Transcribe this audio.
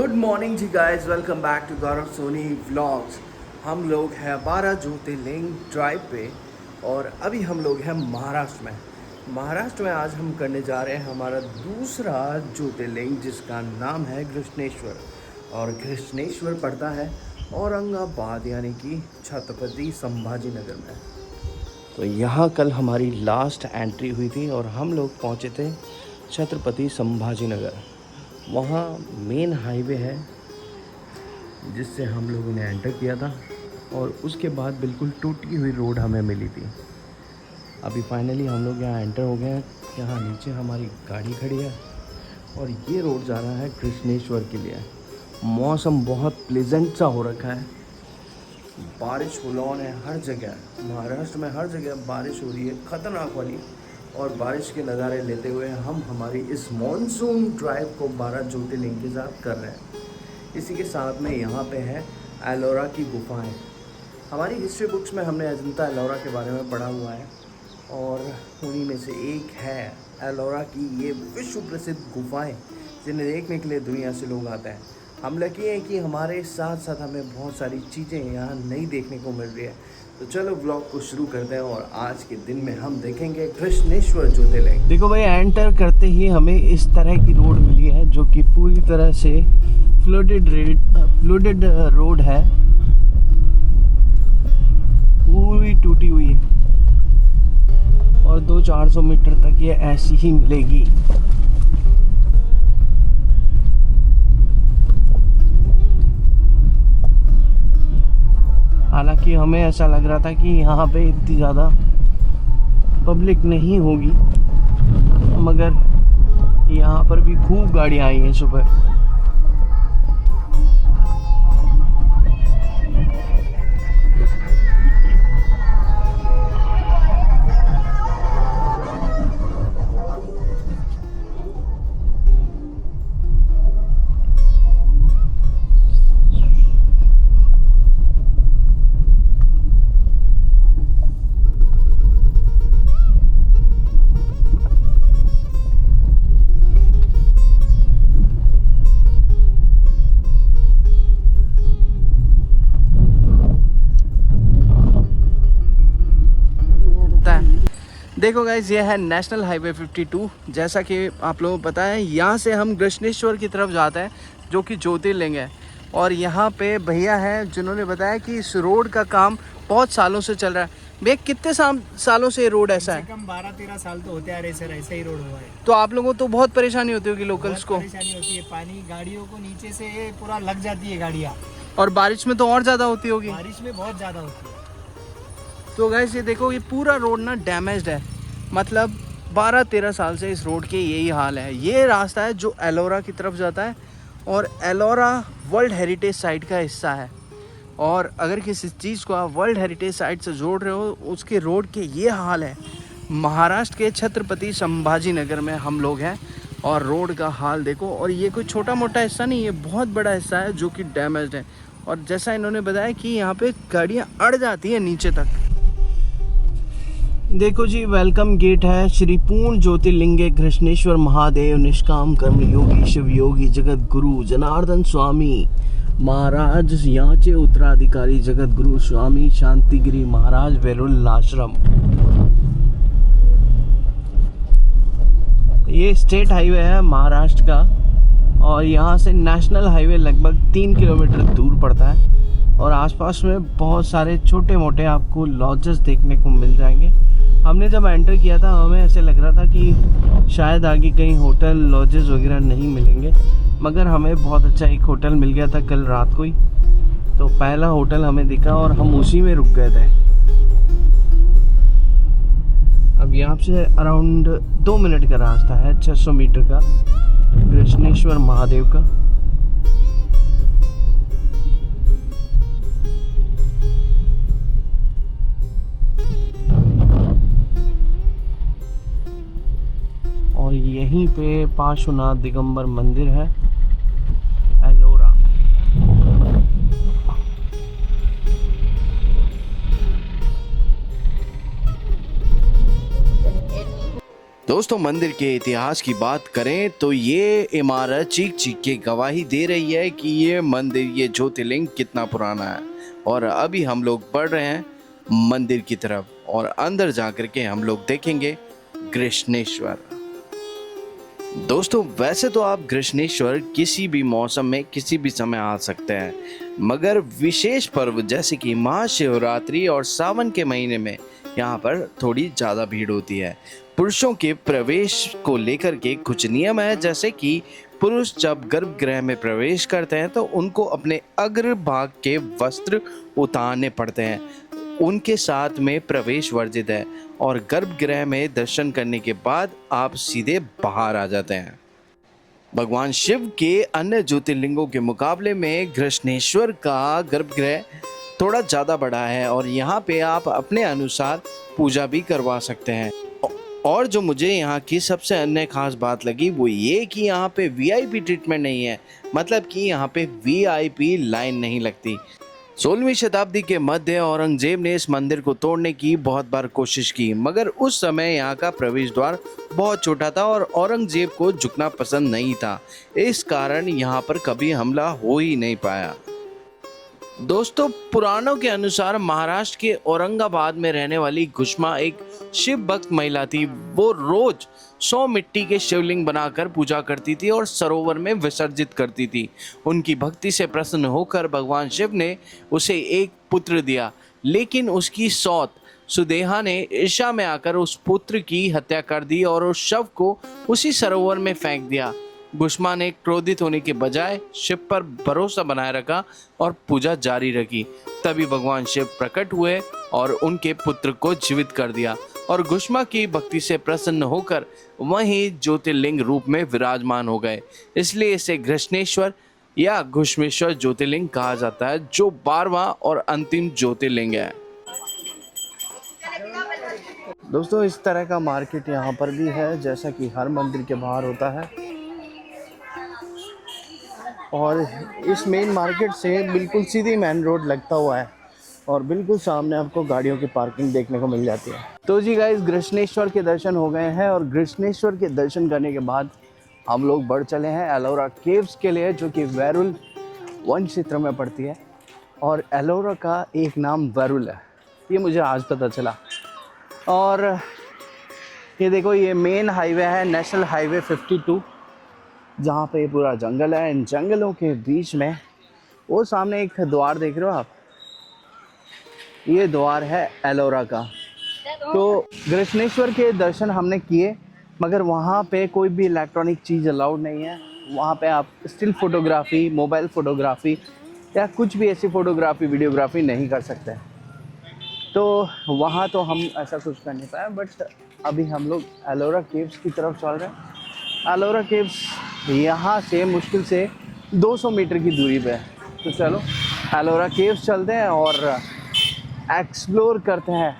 Good morning जी guys, welcome back to Gaurav Soni vlogs. हम लोग हैं 12 ज्योतिर्लिंग ड्राइव पे और अभी हम लोग हैं महाराष्ट्र में। महाराष्ट्र में आज हम करने जा रहे हैं हमारा दूसरा ज्योतिर्लिंग जिसका नाम है घृष्णेश्वर। और घृष्णेश्वर पड़ता है औरंगाबाद यानी कि छत्रपति संभाजी नगर में। तो यहाँ कल हमारी लास्ट एंट्री हुई थी और हम लोग पहुँचे थे छत्रपति संभाजी नगर। वहाँ मेन हाईवे है जिससे हम लोगों ने एंटर किया था और उसके बाद बिल्कुल टूटी हुई रोड हमें मिली थी। अभी फाइनली हम लोग यहाँ एंटर हो गए हैं। यहाँ नीचे हमारी गाड़ी खड़ी है और ये रोड जा रहा है घृष्णेश्वर के लिए। मौसम बहुत प्लेजेंट सा हो रखा है, बारिश हुलौन है हर जगह। महाराष्ट्र में हर जगह बारिश हो रही है ख़तरनाक वाली। और बारिश के नज़ारे लेते हुए हम हमारी इस मॉनसून ड्राइव को 12 ज्योतिर्लिंग के साथ कर रहे हैं। इसी के साथ में यहाँ पे है एलोरा की गुफाएं। हमारी हिस्ट्री बुक्स में हमने अजंता एलोरा के बारे में पढ़ा हुआ है और उन्हीं में से एक है एलोरा की ये विश्व प्रसिद्ध गुफाएं जिन्हें देखने के लिए दुनिया से लोग आते हैं। हम लकी हैं कि हमारे साथ साथ हमें बहुत सारी चीज़ें यहाँ नई देखने को मिल रही है। तो चलो व्लॉग को शुरू करते हैं और आज के दिन में हम देखेंगे घृष्णेश्वर ज्योतिर्लिंग। देखो भाई, एंटर करते ही हमें इस तरह की रोड मिली है जो कि पूरी तरह से फ्लोडेड रोड है, पूरी टूटी हुई है और 200-400 मीटर तक ये ऐसी ही मिलेगी। हालांकि हमें ऐसा लग रहा था कि यहाँ पे इतनी ज़्यादा पब्लिक नहीं होगी, मगर यहाँ पर भी खूब गाड़ियाँ आई हैं सुबह। देखो गाइज, ये है नेशनल हाईवे 52। जैसा कि आप लोगों को पता है, यहाँ से हम घृष्णेश्वर की तरफ जाते हैं जो कि ज्योतिर्लिंग है। और यहाँ पे भैया हैं जिन्होंने बताया कि इस रोड का काम बहुत सालों से चल रहा है। भैया, कितने सालों से ये रोड ऐसा है? कम 12-13 साल तो होते आ रहे सर, ऐसा ही रोड हुआ है। तो आप लोगों को तो बहुत परेशानी होती होगी लोकल्स को? परेशानी होती है, पानी गाड़ियों को नीचे से पूरा लग जाती है गाड़ियाँ। और बारिश में तो और ज़्यादा होती होगी? बारिश में बहुत ज़्यादा होती है। तो गाइस ये देखो, ये पूरा रोड ना डैमेज्ड है। मतलब 12-13 साल से इस रोड के यही हाल है। ये रास्ता है जो एलोरा की तरफ जाता है और एलोरा वर्ल्ड हेरिटेज साइट का हिस्सा है। और अगर किसी चीज़ को आप वर्ल्ड हेरिटेज साइट से जोड़ रहे हो, उसके रोड के ये हाल है। महाराष्ट्र के छत्रपति संभाजी नगर में हम लोग हैं और रोड का हाल देखो। और ये कोई छोटा मोटा हिस्सा नहीं, ये बहुत बड़ा हिस्सा है जो कि डैमेज्ड है। और जैसा इन्होंने बताया कि यहाँ पे गाड़ियाँ अड़ जाती हैं नीचे तक। देखो जी, वेलकम गेट है श्री पूर्ण ज्योतिर्लिंगे घृष्णेश्वर महादेव निष्काम कर्म योगी शिव योगी जगत गुरु जनार्दन स्वामी महाराज यांचे उत्तराधिकारी जगत गुरु स्वामी शांतिगिरी महाराज वेरुलाश्रम। ये स्टेट हाईवे है महाराष्ट्र का और यहाँ से नेशनल हाईवे लगभग 3 किलोमीटर दूर पड़ता है। और आसपास में बहुत सारे छोटे मोटे आपको लॉजेस देखने को मिल जाएंगे। हमने जब एंटर किया था हमें ऐसे लग रहा था कि शायद आगे कहीं होटल लॉजेस वगैरह नहीं मिलेंगे, मगर हमें बहुत अच्छा एक होटल मिल गया था कल रात को ही। तो पहला होटल हमें दिखा और हम उसी में रुक गए थे। अब यहाँ से अराउंड 2 मिनट का रास्ता है, 600 मीटर का, घृष्णेश्वर महादेव का। और यहीं पे पार्श्वनाथ दिगंबर मंदिर है एलोरा। दोस्तों, मंदिर के इतिहास की बात करें तो ये इमारत चीख चीख के गवाही दे रही है कि ये मंदिर, ये ज्योतिर्लिंग कितना पुराना है। और अभी हम लोग बढ़ रहे हैं मंदिर की तरफ और अंदर जाकर के हम लोग देखेंगे कृष्णेश्वर। दोस्तों, वैसे तो आप कृष्णेश्वर किसी भी मौसम में किसी भी समय आ सकते हैं, मगर विशेष पर्व जैसे कि महाशिवरात्रि और सावन के महीने में यहाँ पर थोड़ी ज़्यादा भीड़ होती है। पुरुषों के प्रवेश को लेकर के कुछ नियम है, जैसे कि पुरुष जब गर्भगृह में प्रवेश करते हैं तो उनको अपने अग्रभाग के वस्त्र उतारने पड़ते हैं, उनके साथ में प्रवेश वर्जित है और गर्भगृह में दर्शन करने के बाद आप सीधे बाहर आ जाते हैं। भगवान शिव के अन्य ज्योतिर्लिंगों के मुकाबले में कृष्णेश्वर का गर्भगृह थोड़ा ज़्यादा बड़ा है और यहाँ पे आप अपने अनुसार पूजा भी करवा सकते हैं। और जो मुझे यहाँ की सबसे अन्य खास बात लगी वो ये कि यहाँ पे वीआईपी ट्रीटमेंट नहीं है, मतलब कि यहाँ पे वीआईपी लाइन नहीं लगती। 16वीं शताब्दी के मध्य औरंगजेब ने इस मंदिर को तोड़ने की बहुत बार कोशिश की, मगर उस समय यहाँ का प्रवेश द्वार बहुत छोटा था और औरंगजेब को झुकना पसंद नहीं था। इस कारण यहाँ पर कभी हमला हो ही नहीं पाया। दोस्तों, पुराणों के अनुसार महाराष्ट्र के औरंगाबाद में रहने वाली घुष्मा एक शिव भक्त महिला थी। वो रोज 100 मिट्टी के शिवलिंग बनाकर पूजा करती थी और सरोवर में विसर्जित करती थी। उनकी भक्ति से प्रसन्न होकर भगवान शिव ने उसे एक पुत्र दिया, लेकिन उसकी सौत सुदेहा ने ईर्ष्या में आकर उस पुत्र की हत्या कर दी और उस शव को उसी सरोवर में फेंक दिया। घुष्मा ने क्रोधित होने के बजाय शिव पर भरोसा बनाए रखा और पूजा जारी रखी। तभी भगवान शिव प्रकट हुए और उनके पुत्र को जीवित कर दिया और घुष्मा की भक्ति से प्रसन्न होकर वहीं ज्योतिर्लिंग रूप में विराजमान हो गए। इसलिए इसे कृष्णेश्वर या घुष्मेश्वर ज्योतिर्लिंग कहा जाता है, जो 12वां और अंतिम ज्योतिर्लिंग है। दोस्तों, इस तरह का मार्केट यहाँ पर भी है, जैसा कि हर मंदिर के बाहर होता है। और इस मेन मार्केट से बिल्कुल सीधी मेन रोड लगता हुआ है और बिल्कुल सामने आपको गाड़ियों की पार्किंग देखने को मिल जाती है। तो जी गाइस, कृष्णेश्वर के दर्शन हो गए हैं और कृष्णेश्वर के दर्शन करने के बाद हम लोग बढ़ चले हैं एलोरा केव्स के लिए, जो कि वैरुल वन क्षेत्र में पड़ती है। और एलोरा का एक नाम वैरुल है, ये मुझे आज पता चला। और ये देखो, ये मेन हाईवे है, नेशनल हाईवे 52, जहाँ पे पूरा जंगल है। इन जंगलों के बीच में वो सामने एक द्वार देख रहे हो आप, ये द्वार है एलोरा का। तो कृष्णेश्वर के दर्शन हमने किए, मगर वहाँ पे कोई भी इलेक्ट्रॉनिक चीज़ अलाउड नहीं है। वहाँ पे आप स्टिल फोटोग्राफी, मोबाइल फ़ोटोग्राफी या कुछ भी ऐसी फ़ोटोग्राफी, वीडियोग्राफी नहीं कर सकते। तो वहाँ तो हम ऐसा कुछ कर नहीं पाए। बट अभी हम लोग एलोरा केव्स की तरफ चल रहे हैं। एलोरा केव्स यहाँ से मुश्किल से 200 मीटर की दूरी पे है। तो चलो एलोरा केव्स चलते हैं और एक्सप्लोर करते हैं।